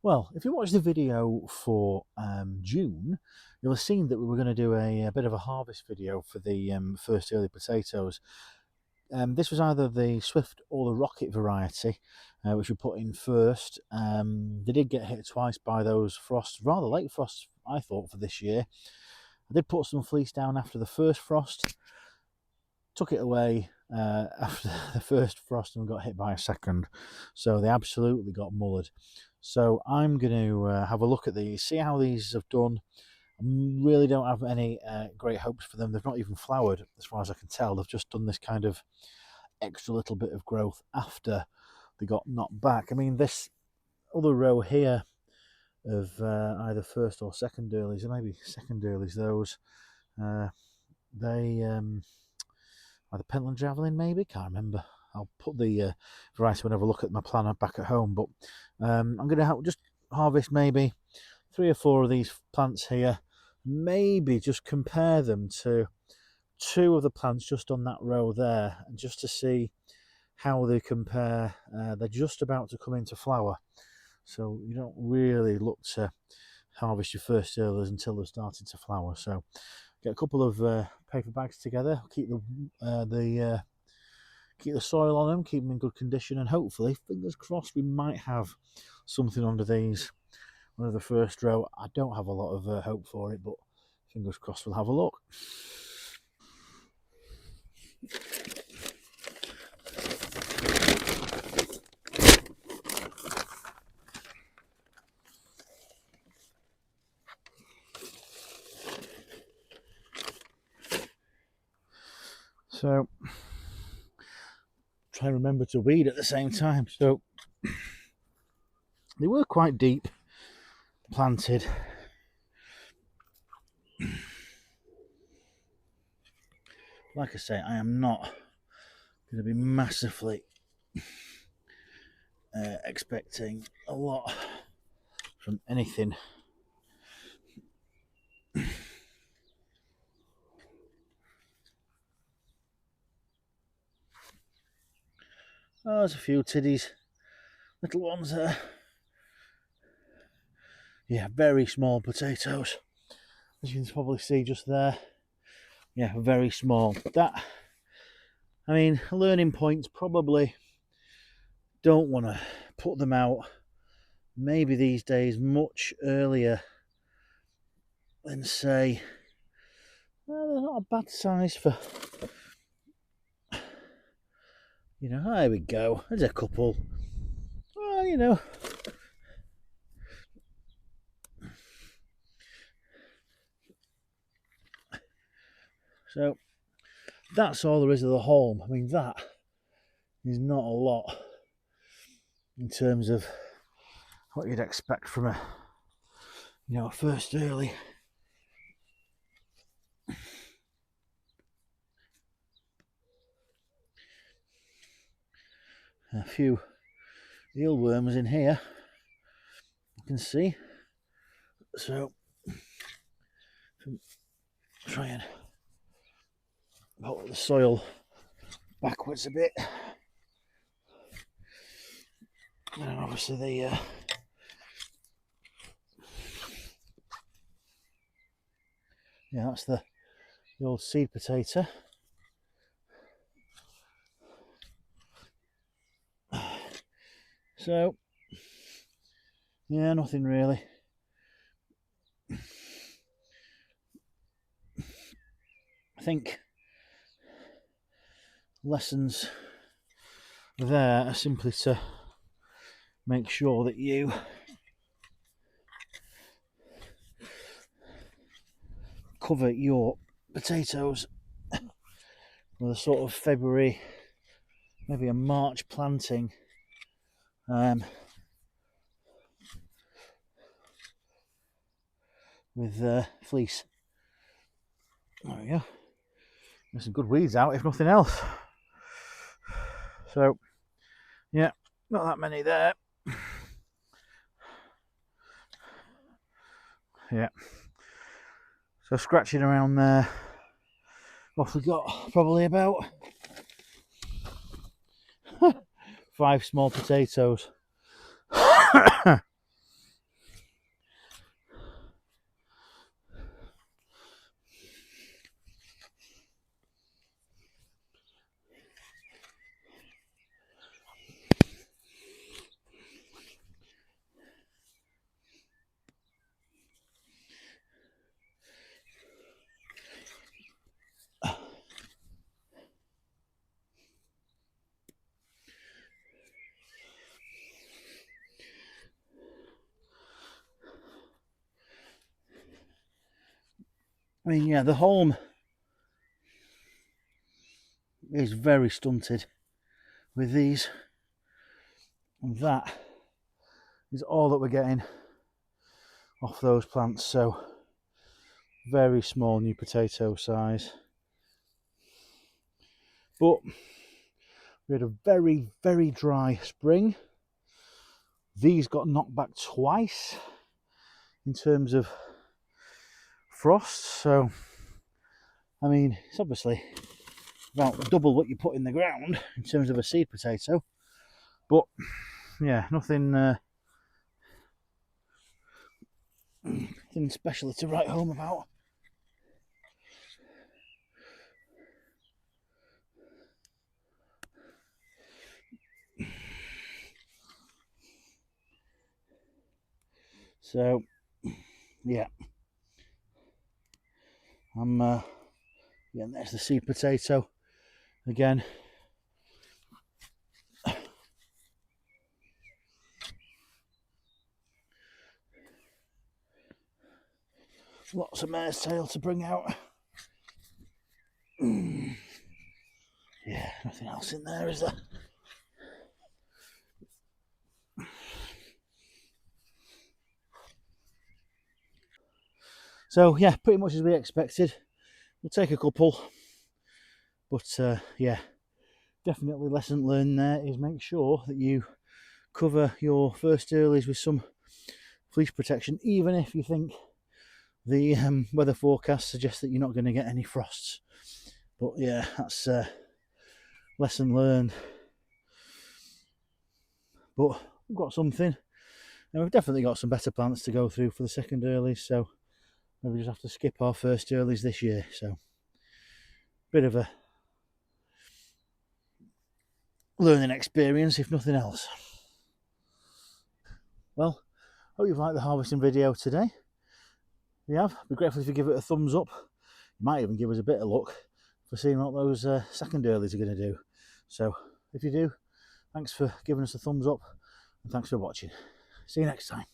Well, if you watch the video for June, you'll have seen that we were going to do a bit of a harvest video for the first early potatoes. This was either the Swift or the Rocket variety, which we put in first. They did get hit twice by those frosts, rather late frosts, I thought, for this year. I did put some fleece down after the first frost, took it away after the first frost and got hit by a second. So they absolutely got mullered. So I'm going to have a look at these, see how these have done. I really don't have any great hopes for them. They've not even flowered, as far as I can tell. They've just done this kind of extra little bit of growth after they got knocked back. I mean, this other row here of either first or second earlies, or maybe second earlies, those, they either Pentland Javelin, maybe, can't remember. I'll put the variety when I have a look at my planner back at home. But I'm going to just harvest maybe 3 or 4 of these plants here. Maybe just compare them to 2 of the plants just on that row there, and just to see how they compare. They're just about to come into flower, so you don't really look to harvest your first earlies until they're starting to flower. So get a couple of paper bags together, keep the soil on them, keep them in good condition, and hopefully, fingers crossed, we might have something under these, under the first row. I don't have a lot of hope for it, but fingers crossed we'll have a look. So try and remember to weed at the same time. So they were quite deep planted. Like I say, I am not going to be massively expecting a lot from anything. Oh, there's a few tiddies, little ones there. Yeah, very small potatoes, as you can probably see just there. Yeah, very small. That, I mean, learning points, probably don't want to put them out maybe these days much earlier than, say, well, they're not a bad size for, you know, there we go, there's a couple. Well, you know, so that's all there is of the haul. I mean, that is not a lot in terms of what you'd expect from a, you know, a first early. A few eelworms in here, you can see. So try and put the soil backwards a bit. And obviously the yeah, that's the old seed potato. So yeah, nothing really. I think lessons there are simply to make sure that you cover your potatoes with a sort of February, maybe a March planting. With fleece. There we go. There's some good weeds out, if nothing else. So, yeah, not that many there. Yeah. So scratching around there. What we got? Probably about 5 small potatoes. I mean, yeah, the haulm is very stunted with these, and that is all that we're getting off those plants. So very small new potato size, but we had a very dry spring. These got knocked back twice in terms of frost, so I mean, it's obviously about double what you put in the ground in terms of a seed potato, but yeah, nothing special to write home about. So yeah, yeah, there's the seed potato again. Lots of mare's tail to bring out. Yeah, nothing else in there, is there? So yeah, pretty much as we expected. We'll take a couple, but yeah, definitely lesson learned there is make sure that you cover your first earlies with some fleece protection, even if you think the weather forecast suggests that you're not going to get any frosts. But yeah, that's lesson learned. But we've got something, and we've definitely got some better plants to go through for the second earlies, so maybe we just have to skip our first earlies this year. So bit of a learning experience, if nothing else. Well, hope you've liked the harvesting video today. If you have, I'd be grateful if you give it a thumbs up. You might even give us a bit of luck for seeing what those second earlies are going to do. So if you do, thanks for giving us a thumbs up, and thanks for watching. See you next time.